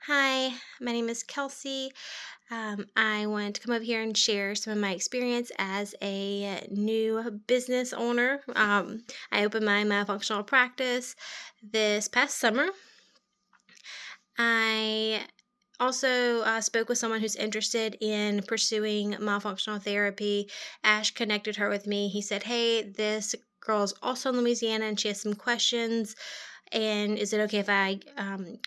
Hi, my name is Kelsey. I want to come over here and share some of my experience as a new business owner. I opened my myofunctional practice this past summer. I also spoke with someone who's interested in pursuing myofunctional therapy. Ash connected her with me. He said, "Hey, this girl's also in Louisiana and she has some questions. And is it okay if I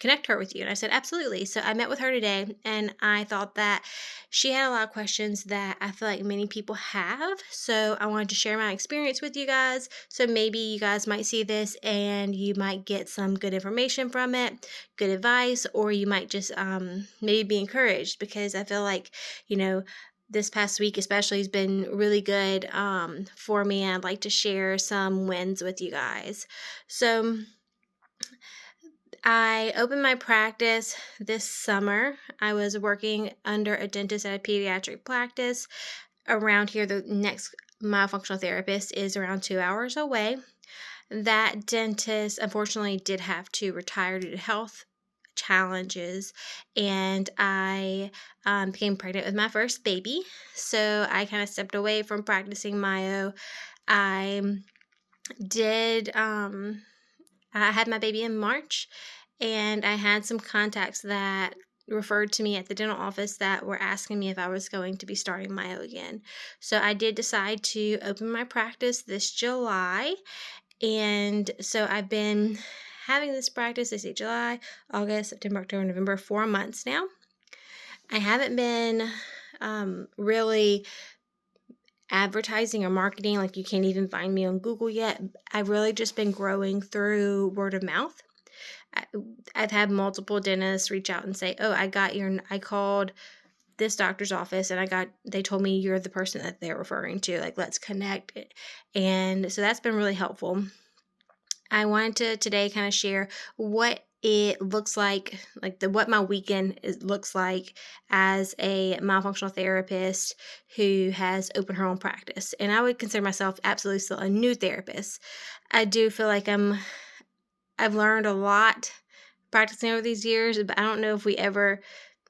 connect her with you?" And I said, absolutely. So I met with her today, and I thought that she had a lot of questions that I feel like many people have. So I wanted to share my experience with you guys. So maybe you guys might see this and you might get some good information from it, good advice, or you might just maybe be encouraged because I feel like, you know, this past week especially has been really good for me. I'd like to share some wins with you guys. So I opened my practice this summer. I was working under a dentist at a pediatric practice. Around here, the next myofunctional therapist is around 2 hours away. That dentist unfortunately did have to retire due to health challenges, and I became pregnant with my first baby. So I kind of stepped away from practicing myo. I did I had my baby in March, and I had some contacts that referred to me at the dental office that were asking me if I was going to be starting myo again. So I did decide to open my practice this July. And so I've been having this practice, this July, August, September, October, November, 4 months now. I haven't been really advertising or marketing, like you can't even find me on Google yet. I've really just been growing through word of mouth. I, I've had multiple dentists reach out and say, "Oh, I called this doctor's office and they told me you're the person that they're referring to. Like, let's connect." And so that's been really helpful. I wanted to today kind of share what it looks like what my looks like as a myofunctional therapist who has opened her own practice. And I would consider myself absolutely still a new therapist. I do feel like I've learned a lot practicing over these years, but I don't know if we ever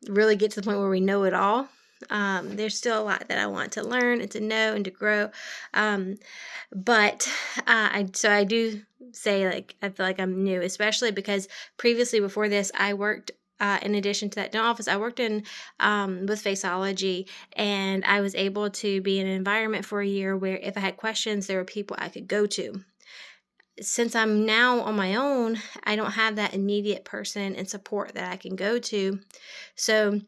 really get to the point where we know it all. There's still a lot that I want to learn and to know and to grow. But I do say, like, I feel like I'm new, especially because previously before this, I worked in addition to that dental office, I worked in with faceology, and I was able to be in an environment for a year where if I had questions, there were people I could go to. Since I'm now on my own, I don't have that immediate person and support that I can go to. So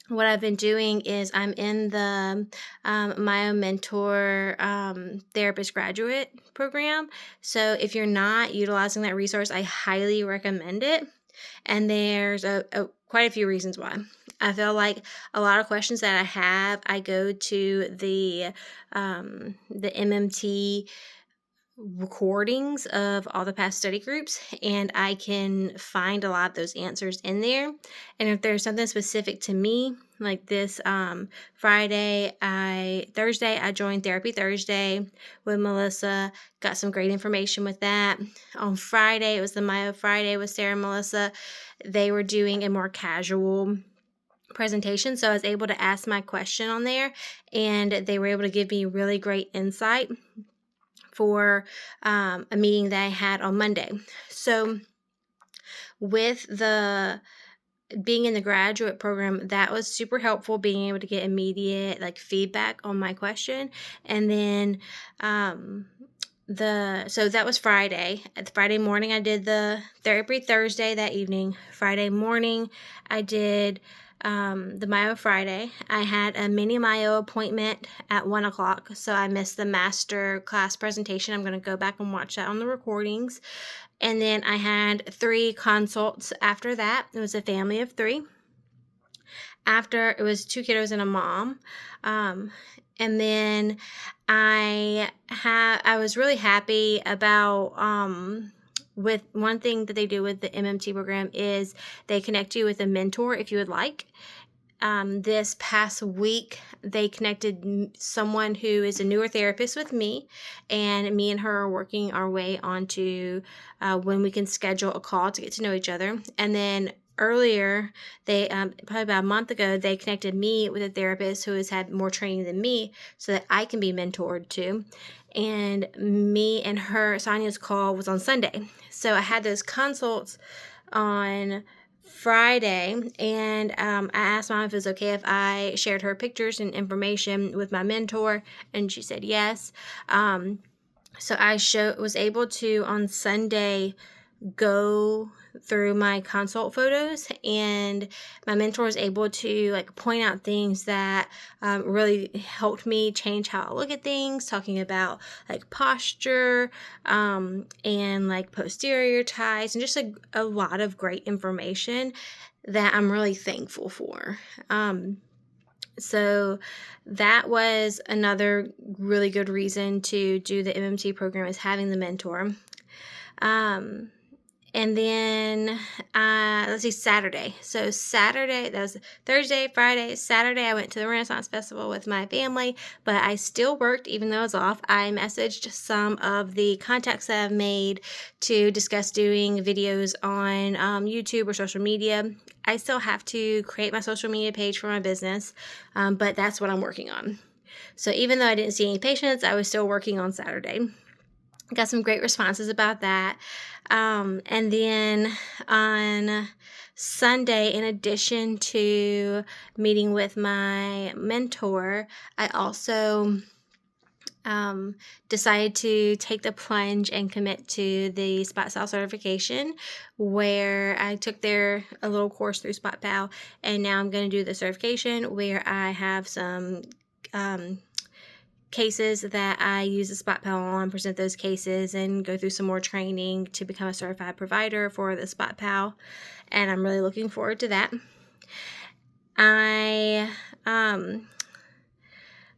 what I've been doing is I'm in the MyoMentor Therapist Graduate Program. So if you're not utilizing that resource, I highly recommend it. And there's quite a few reasons why. I feel like a lot of questions that I have, I go to the MMT recordings of all the past study groups, and I can find a lot of those answers in there. And if there's something specific to me, like this Thursday I joined Therapy Thursday with Melissa, got some great information with that. On Friday, it was the Myo Friday with Sarah and Melissa. They were doing a more casual presentation, so I was able to ask my question on there, and they were able to give me really great insight for a meeting that I had on Monday. So with the being in the graduate program, that was super helpful, being able to get immediate feedback on my question. And then so that was Friday. Friday morning I did the Therapy Thursday. That evening, Friday morning, I did the Myo Friday. I had a mini Myo appointment at 1:00, so I missed the master class presentation. I'm going to go back and watch that on the recordings. And then I had 3 consults after that. It was a family of 3. After, it was 2 kiddos and a mom. And then I was really happy about with one thing that they do with the MMT program is they connect you with a mentor if you would like. This past week, they connected someone who is a newer therapist with me, and me and her are working our way onto when we can schedule a call to get to know each other. And then earlier, they probably about a month ago, they connected me with a therapist who has had more training than me so that I can be mentored too. And me and her, Sonia's call was on Sunday. So I had those consults on Friday, and I asked Mom if it was okay if I shared her pictures and information with my mentor, and she said yes. So I was able to on Sunday go through my consult photos, and my mentor was able to like point out things that really helped me change how I look at things, talking about like posture and like posterior ties, and just a lot of great information that I'm really thankful for. So that was another really good reason to do the MMT program, is having the mentor. And then, let's see, Saturday. So Saturday, that was Thursday, Friday, Saturday, I went to the Renaissance Festival with my family, but I still worked even though I was off. I messaged some of the contacts that I've made to discuss doing videos on YouTube or social media. I still have to create my social media page for my business, but that's what I'm working on. So even though I didn't see any patients, I was still working on Saturday. Got some great responses about that. And then on Sunday, in addition to meeting with my mentor, I also decided to take the plunge and commit to the Spot Style certification, where I took a little course through Spot Pal, and now I'm going to do the certification where I have some cases that I use the Spot Pal on, present those cases, and go through some more training to become a certified provider for the Spot Pal, and I'm really looking forward to that.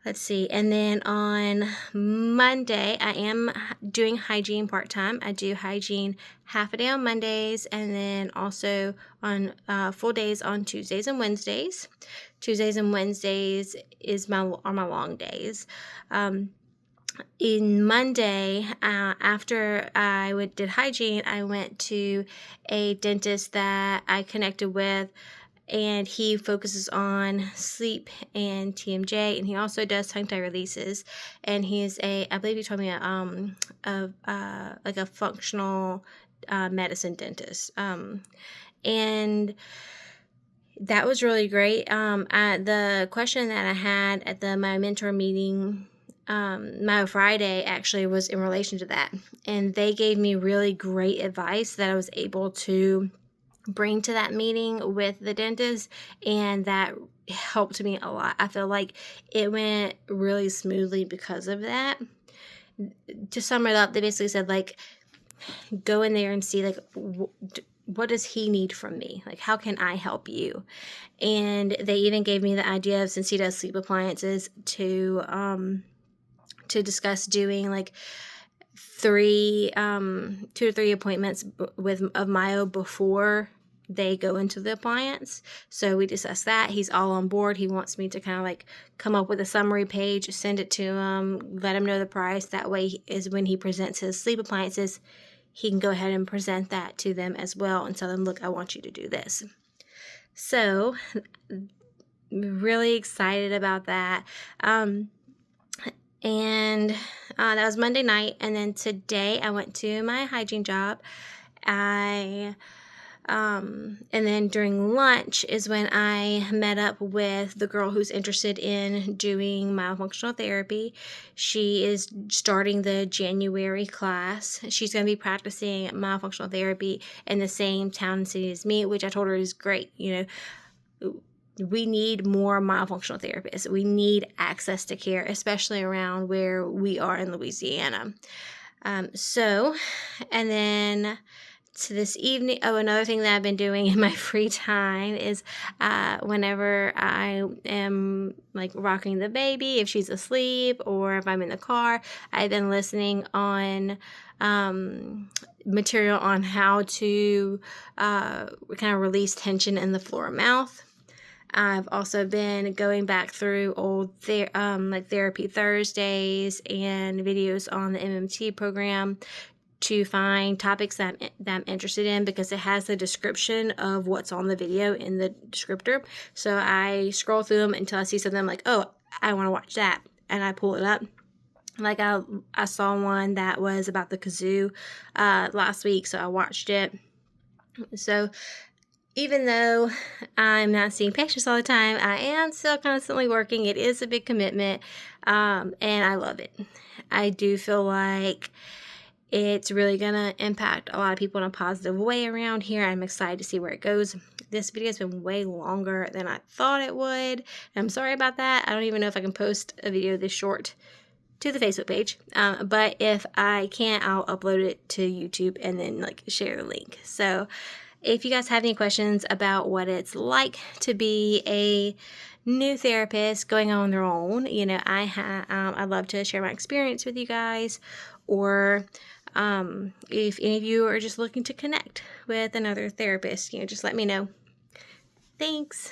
Let's see, and then on Monday, I am doing hygiene part-time. I do hygiene half a day on Mondays, and then also on full days on Tuesdays and Wednesdays. Tuesdays and Wednesdays are my long days. In Monday, after I did hygiene, I went to a dentist that I connected with, and he focuses on sleep and TMJ, and he also does tongue tie releases. And he's I believe he told me like a functional medicine dentist. And that was really great. The question that I had at my mentor meeting, my Friday, actually was in relation to that, and they gave me really great advice that I was able to bring to that meeting with the dentist, and that helped me a lot. I feel like it went really smoothly because of that. To sum it up, they basically said, like, go in there and see, like, what does he need from me? Like, how can I help you? And they even gave me the idea of, since he does sleep appliances, to discuss doing like 2 to 3 appointments of Myo before they go into the appliance. So we discussed that. He's all on board. He wants me to kind of like come up with a summary page, send it to him, let him know the price. That way is when he presents his sleep appliances, he can go ahead and present that to them as well and tell them, look, I want you to do this. So really excited about that. And that was Monday night. And then today I went to my hygiene job. And then during lunch is when I met up with the girl who's interested in doing myofunctional therapy. She is starting the January class. She's going to be practicing myofunctional therapy in the same town and city as me, which I told her is great. You know, we need more myofunctional therapists. We need access to care, especially around where we are in Louisiana. And then to this evening, another thing that I've been doing in my free time is whenever I am like rocking the baby, if she's asleep or if I'm in the car, I've been listening on material on how to kind of release tension in the floor and mouth. I've also been going back through old like Therapy Thursdays and videos on the MMT program, to find topics that I'm interested in, because it has the description of what's on the video in the descriptor. So I scroll through them until I see something I'm like, oh, I want to watch that, and I pull it up. Like I saw one that was about the kazoo last week, so I watched it. So even though I'm not seeing patients all the time, I am still constantly working. It is a big commitment, and I love it. I do feel like it's really going to impact a lot of people in a positive way around here. I'm excited to see where it goes. This video has been way longer than I thought it would. I'm sorry about that. I don't even know if I can post a video this short to the Facebook page, but if I can't, I'll upload it to YouTube and then like share the link. So if you guys have any questions about what it's like to be a new therapist going on their own, you know, I'd love to share my experience with you guys, or if any of you are just looking to connect with another therapist, you know, just let me know. Thanks.